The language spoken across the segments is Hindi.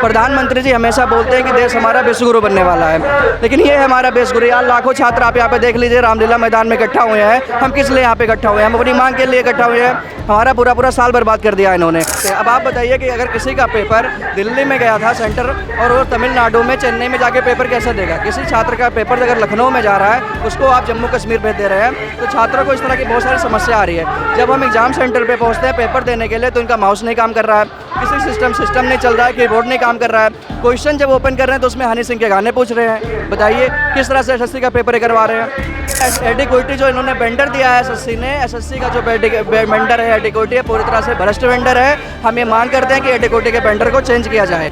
प्रधानमंत्री जी हमेशा बोलते हैं कि देश हमारा विश्वगुरु बनने वाला है, लेकिन ये है हमारा विश्वगुरु। यार लाखों छात्र आप यहाँ पे देख लीजिए, रामलीला मैदान में इकट्ठा हुए हैं। हम किस लिए यहाँ पे इकट्ठा हुए हैं? हम अपनी मांग के लिए इकट्ठा हुए हैं। हमारा पूरा साल बर्बाद कर दिया इन्होंने। अब आप बताइए कि अगर किसी का पेपर दिल्ली में गया था सेंटर और वो तमिलनाडु में, चेन्नई में जाके पेपर कैसे देगा? किसी छात्र का पेपर अगर लखनऊ में जा रहा है उसको आप जम्मू कश्मीर भेज दे रहे हैं, तो छात्रों को इस तरह की बहुत सारी समस्या आ रही है। जब हम एग्जाम सेंटर पे पहुंचते हैं पेपर देने के लिए तो इनका माउस नहीं काम कर रहा है, किसी सिस्टम नहीं चल रहा है, कीबोर्ड नहीं काम कर रहा है। क्वेश्चन जब ओपन कर रहे हैं तो उसमें हनी सिंह के गाने पूछ रहे हैं। बताइए किस तरह से एसएससी का पेपर करवा रहे हैं? एडिक्विटी जो इन्होंने वेंडर दिया है एसएससी ने, एसएससी का जो वेंडर है एडिक्विटी है, पूरी तरह से भ्रष्ट वेंडर है। हम ये मांग करते हैं कि एडिक्विटी के वेंडर को चेंज किया जाए।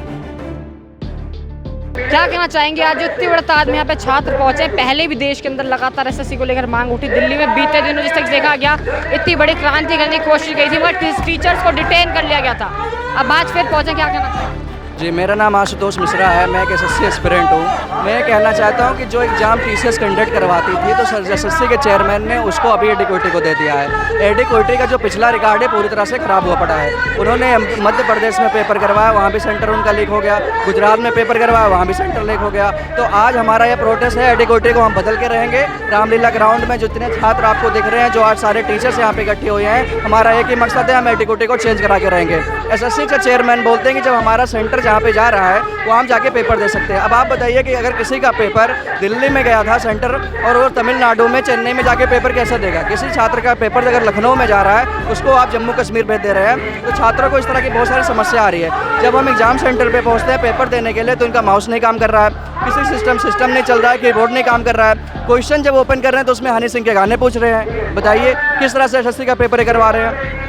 क्या कहना चाहेंगे? आज जो इतनी बड़ी तादाद में यहाँ पे छात्र पहुंचे, पहले भी देश के अंदर लगातार एसएससी को लेकर मांग उठी। दिल्ली में बीते दिनों जिस तक देखा गया इतनी बड़ी क्रांति करने की कोशिश की थी, मगर टीचर्स को डिटेन कर लिया गया था। अब आज फिर पहुंचे, क्या कहना चाहेंगे? जी, मेरा नाम आशुतोष मिश्रा है, मैं एक एसएससी एस्पिरेंट हूँ। मैं कहना चाहता हूँ कि जो एग्ज़ाम टीसीएस कंडक्ट करवाती थी तो एसएससी के चेयरमैन ने उसको अभी एडिक्विटी को दे दिया है। एडिक्विटी का जो पिछला रिकॉर्ड है पूरी तरह से ख़राब हुआ पड़ा है। उन्होंने मध्य प्रदेश में पेपर करवाया, वहाँ भी सेंटर उनका लीक हो गया। गुजरात में पेपर करवाया, वहाँ भी सेंटर लीक हो गया। तो आज हमारा यह प्रोटेस्ट है, एडिक्विटी को हम बदल के रहेंगे। रामलीला ग्राउंड में जितने छात्र आपको दिख रहे हैं, जो आज सारे टीचर्स यहाँ पे इकट्ठे हुए हैं, हमारा एक ही मकसद है, हम एडिक्विटी को चेंज करा के रहेंगे। एसएससी के चेयरमैन बोलते हैं कि जब हमारा सेंटर जहाँ पे जा रहा है वो हम जाके पेपर दे सकते हैं। अब आप बताइए कि अगर किसी का पेपर दिल्ली में गया था सेंटर और वो तमिलनाडु में, चेन्नई में जाके पेपर कैसे देगा? किसी छात्र का पेपर अगर लखनऊ में जा रहा है उसको आप जम्मू कश्मीर भेज दे रहे हैं, तो छात्रों को इस तरह की बहुत सारी समस्या आ रही है। जब हम एग्जाम सेंटर पे पहुंचते हैं पेपर देने के लिए तो इनका माउस नहीं काम कर रहा है, किसी सिस्टम नहीं चल रहा है, कीबोर्ड नहीं काम कर रहा है। क्वेश्चन जब ओपन कर रहे हैं तो उसमें हनी सिंह के गाने पूछ रहे हैं। बताइए किस तरह से एसएससी का पेपर करवा रहे हैं?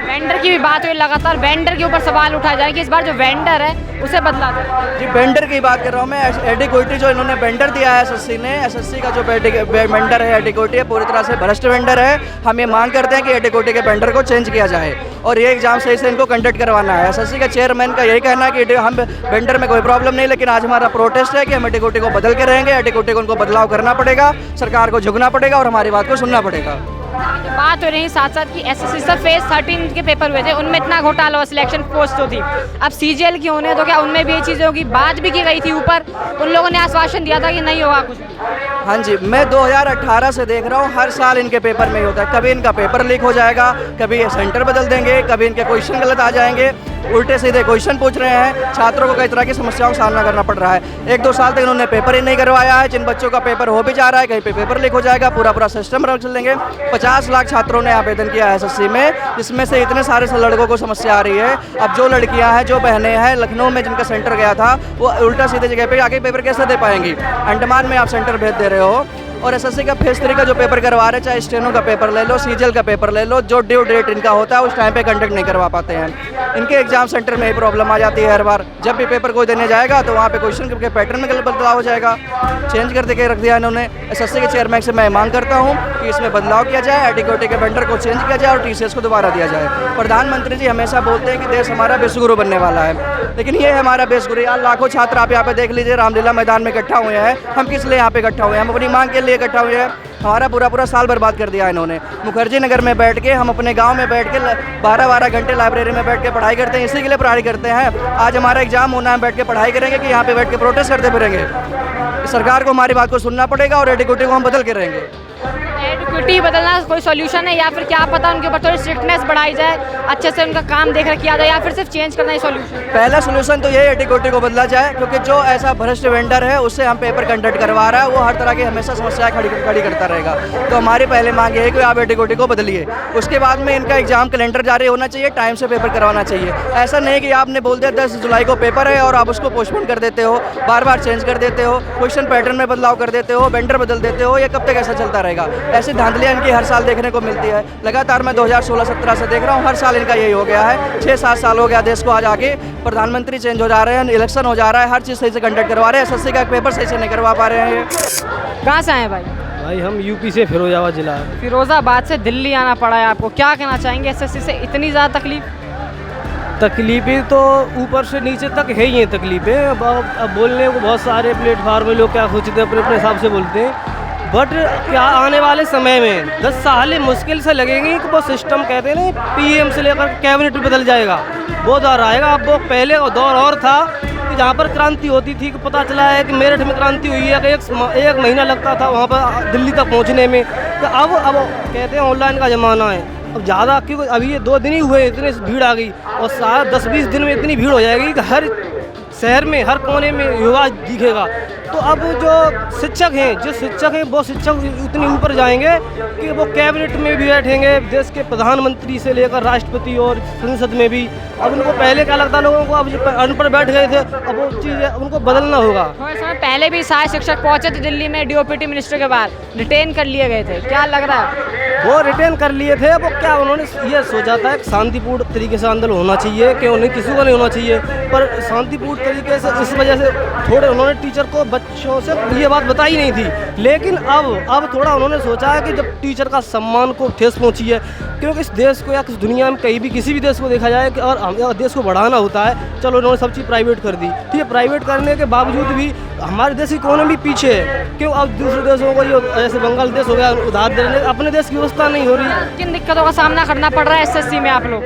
वेंडर की भी बात हुई, लगातार वेंडर के ऊपर सवाल उठाया जाए कि इस बार जो वेंडर है उसे बदला जाए। जी, वेंडर की बात कर रहा हूँ मैं। एडिक्विटी जो इन्होंने वेंडर दिया है एसएससी ने, एसएससी का जो वेंडर है एडिक्विटी है, पूरी तरह से भ्रष्ट वेंडर है। हम ये मांग करते हैं कि एडिक्विटी के वेंडर को चेंज किया जाए और ये एग्जाम सही से इनको कंडक्ट करवाना है। एसएससी का चेयरमैन का यही कहना है कि हम वेंडर में कोई प्रॉब्लम नहीं, लेकिन आज हमारा प्रोटेस्ट है कि हम एडिक्विटी को बदल के रहेंगे। एडिक्विटी को उनको बदलाव करना पड़ेगा, सरकार को झुकना पड़ेगा और हमारी बात को सुनना पड़ेगा। बात हो रही साथ साथ कि एसएससी सर फेज 13 के पेपर हुए थे, उनमें इतना घोटाला हुआ, सिलेक्शन पोस्ट तो थी। अब सीजीएल की होने तो क्या उनमें भी ये चीज़ें होगी? बात भी की गई थी ऊपर, उन लोगों ने आश्वासन दिया था कि नहीं होगा कुछ। हाँ जी, मैं 2018 से देख रहा हूँ, हर साल इनके पेपर में ही होता है। कभी इनका पेपर लीक हो जाएगा, कभी ये सेंटर बदल देंगे, कभी इनके क्वेश्चन गलत आ जाएंगे, उल्टे सीधे क्वेश्चन पूछ रहे हैं। छात्रों को कई तरह की समस्याओं का सामना करना पड़ रहा है। 1-2 साल तक इन्होंने पेपर ही नहीं करवाया है। जिन बच्चों का पेपर हो भी जा रहा है, कहीं पे पेपर लीक हो जाएगा, पूरा सिस्टम रख लेंगे। 50 लाख छात्रों ने आवेदन किया है एसएससी में, जिसमें से इतने सारे लड़कों को समस्या आ रही है। अब जो लड़कियां हैं, जो बहनें हैं, लखनऊ में जिनका सेंटर गया था, वो उल्टा सीधे जगह पे आके पेपर कैसे दे पाएंगी? अंडमान में आप सेंटर भेज दे रहे हो। और एसएससी का फेज 3 का जो पेपर करवा रहे हैं, चाहे स्टेनो का पेपर ले लो, सीजीएल का पेपर ले लो, जो ड्यू डेट इनका होता है उस टाइम पे कंडक्ट नहीं करवा पाते हैं। इनके एग्जाम सेंटर में ही प्रॉब्लम आ जाती है हर बार। जब भी पेपर कोई देने जाएगा तो वहाँ पे क्वेश्चन के पैटर्न में बदलाव हो जाएगा। चेंज कर के रख दिया इन्होंने। एसएससी के चेयरमैन से मैं मांग करता हूँ कि इसमें बदलाव किया जाए, एडिक्विटी के वेंडर को चेंज किया जाए और टीसीएस को दोबारा दिया जाए। प्रधानमंत्री जी हमेशा बोलते हैं कि देश हमारा विश्वगुरु बनने वाला है, लेकिन ये है हमारा विश्वगुरु। यार लाखों छात्र आप यहाँ पे देख लीजिए, रामलीला मैदान में इकट्ठा हुए हैं। हम किस लिए यहाँ पे इकट्ठा हुए हैं? हम अपनी मांग के लिए इकट्ठा हुए हैं। हमारा पूरा साल बर्बाद कर दिया इन्होंने। मुखर्जी नगर में बैठ के, हम अपने गांव में बैठ के 12-12 घंटे लाइब्रेरी में बैठ के पढ़ाई करते हैं, इसी के लिए पढ़ाई करते हैं। आज हमारा एग्जाम होना है, बैठ के पढ़ाई करेंगे कि यहाँ पे बैठ के प्रोटेस्ट करते फिरेंगे? सरकार को हमारी बात को सुनना पड़ेगा और एडिक्विटी को हम बदल के रहेंगे। एडिक्विटी बदलना कोई सॉल्यूशन है, या फिर क्या पता उनके ऊपर थोड़ी स्ट्रिक्टनेस बढ़ाई जाए, अच्छे से उनका काम देख किया जाए, या फिर सिर्फ चेंज करना ही सॉल्यूशन? पहला सॉल्यूशन तो यही एडिक्विटी को बदला जाए, क्योंकि जो ऐसा भ्रष्ट वेंडर है उससे हम पेपर कंडक्ट करवा रहा है, वो हर तरह की हमेशा समस्याएं खड़ी करता रहेगा। तो हमारी पहले मांग ये है कि आप एडिक्विटी को बदलिए। उसके बाद में इनका एग्जाम कैलेंडर जारी होना चाहिए, टाइम से पेपर करवाना चाहिए। ऐसा नहीं कि आपने बोल दिया 10 जुलाई को पेपर है और आप उसको पोस्टपोन कर देते हो, बार चेंज कर देते हो, क्वेश्चन पैटर्न में बदलाव कर देते हो, वेंडर बदल देते हो। ये कब तक ऐसा चलता रहेगा? ऐसी धांधलियाँ इनकी हर साल देखने को मिलती है। लगातार मैं 2016-17 से देख रहा हूँ, हर साल इनका यही हो गया है। 6-7 साल हो गया देश को। आज आगे प्रधानमंत्री चेंज हो जा रहे हैं, इलेक्शन हो जा रहा है, हर चीज़ सही से कंडक्ट करवा रहे हैं, एसएससी का पेपर सही से नहीं करवा पा रहे हैं। कहाँ से आए भाई? भाई हम यूपी से, फिरोजाबाद जिला। फिरोजाबाद से दिल्ली आना पड़ा है आपको, क्या कहना चाहेंगे? एसएससी से इतनी ज़्यादा तकलीफ़ें तो ऊपर से नीचे तक है ही हैं तकलीफ़ें। अब बोलने को बहुत सारे प्लेटफार्म में लोग क्या सोचते हैं, अपने हिसाब से बोलते हैं। बट क्या आने वाले समय में 10 साल मुश्किल से लगेंगे कि वो सिस्टम कहते हैं ना, पीएम से लेकर कैबिनेट बदल जाएगा, वो दौर आएगा। अब वो पहले दौर और था जहाँ पर क्रांति होती थी कि पता चला है कि मेरठ में क्रांति हुई है कि एक महीना लगता था वहाँ पर दिल्ली तक पहुँचने में, तो अब कहते हैं ऑनलाइन का ज़माना है। अब ज़्यादा क्योंकि अभी ये 2 दिन ही हुए इतने भीड़ आ गई, और 10-20 दिन में इतनी भीड़ हो जाएगी कि हर शहर में हर कोने में युवा दिखेगा। तो अब जो शिक्षक हैं वो शिक्षक इतने ऊपर जाएंगे कि वो कैबिनेट में भी बैठेंगे, देश के प्रधानमंत्री से लेकर राष्ट्रपति और संसद में भी। अब उनको पहले क्या लगता लोगों को, अब जो अनपढ़ बैठ गए थे, अब वो चीज़ उनको बदलना होगा। थोड़े समय पहले भी सहायक शिक्षक पहुंचे थे दिल्ली में डीओपीटी मिनिस्टर के बाद, रिटेन कर लिए गए थे, क्या लग रहा है? वो रिटेन कर लिए थे, वो क्या उन्होंने ये सोचा था कि शांतिपूर्ण तरीके से आंदोलन होना चाहिए, कि उन्हें किसी को नहीं होना चाहिए, पर शांतिपूर्ण तरीके से इस वजह से थोड़े उन्होंने टीचर को बच्चों से ये बात बताई नहीं थी। लेकिन अब थोड़ा उन्होंने सोचा है कि जब टीचर का सम्मान को ठेस पहुंची है, क्योंकि इस देश को या किस दुनिया में कहीं भी किसी भी देश को देखा जाए कि और देश को बढ़ाना होता है, चलो उन्होंने सब चीज़ प्राइवेट कर दी, ठीक है। प्राइवेट करने के बावजूद भी हमारे देश की इकोनॉमी पीछे है, क्यों? अब दूसरे देशों को जो जैसे बांग्लादेश हो गया उधार देने, अपने देश की व्यवस्था नहीं हो रही। किन दिक्कतों का सामना करना पड़ रहा है एसएससी में आप लोग?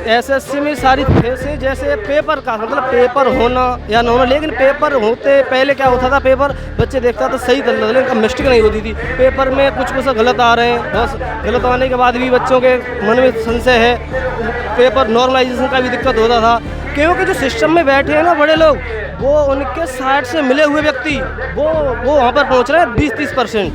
एसएससी में सारी फैसे जैसे पेपर का मतलब पेपर होना या ना होना, लेकिन पेपर होते पहले क्या होता था, पेपर बच्चे देखता था सही था, लेकिन मिस्टेक नहीं होती थी। पेपर में कुछ गलत आ रहे हैं, बस गलत आने के बाद भी बच्चों के मन में संशय है। पेपर नॉर्मलाइजेशन का भी दिक्कत होता था, क्योंकि जो सिस्टम में बैठे हैं ना बड़े लोग, वो उनके 60 से मिले हुए व्यक्ति वो वहाँ पर पहुँच रहे हैं 20-30%।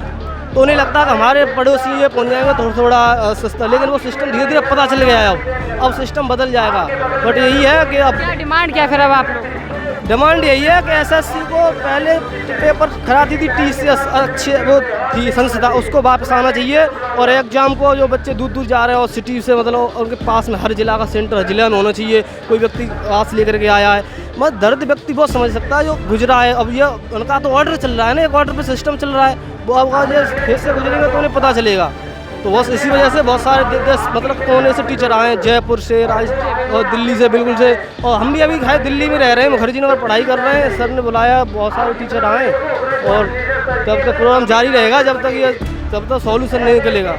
तो उन्हें लगता है कि हमारे पड़ोसी ये पहुँच जाएंगे थोड़ा सस्ता, लेकिन वो सिस्टम धीरे धीरे पता चल गया है। अब सिस्टम बदल जाएगा, बट यही है कि अब क्या डिमांड क्या फिर अब आप लोग? डिमांड यही है कि एसएससी को पहले पेपर कराती थी टीसीएस अच्छे वो थी संस्था, उसको वापस आना चाहिए, और एग्जाम को जो बच्चे दूर दूर जा रहे हैं और सिटी से मतलब उनके पास में हर जिला का सेंटर हर जिले में होना चाहिए। कोई व्यक्ति आस लेकर के आया है, मतलब दर्द व्यक्ति बहुत समझ सकता है जो गुजरा है। अब ये उनका तो ऑर्डर चल रहा है ना, एक ऑर्डर पर सिस्टम चल रहा है, वो अब फेस से गुजरेंगे तो उन्हें पता चलेगा। तो बस इसी वजह से बहुत सारे मतलब कोने से टीचर आए, जयपुर से, राजस्थान और दिल्ली से, बिल्कुल से। और हम भी अभी दिल्ली में रह रहे हैं, मुखर्जी नगर पढ़ाई कर रहे हैं। सर ने बुलाया, बहुत सारे टीचर आए, और जब तक प्रोग्राम जारी रहेगा, जब तक सॉल्यूशन नहीं निकलेगा।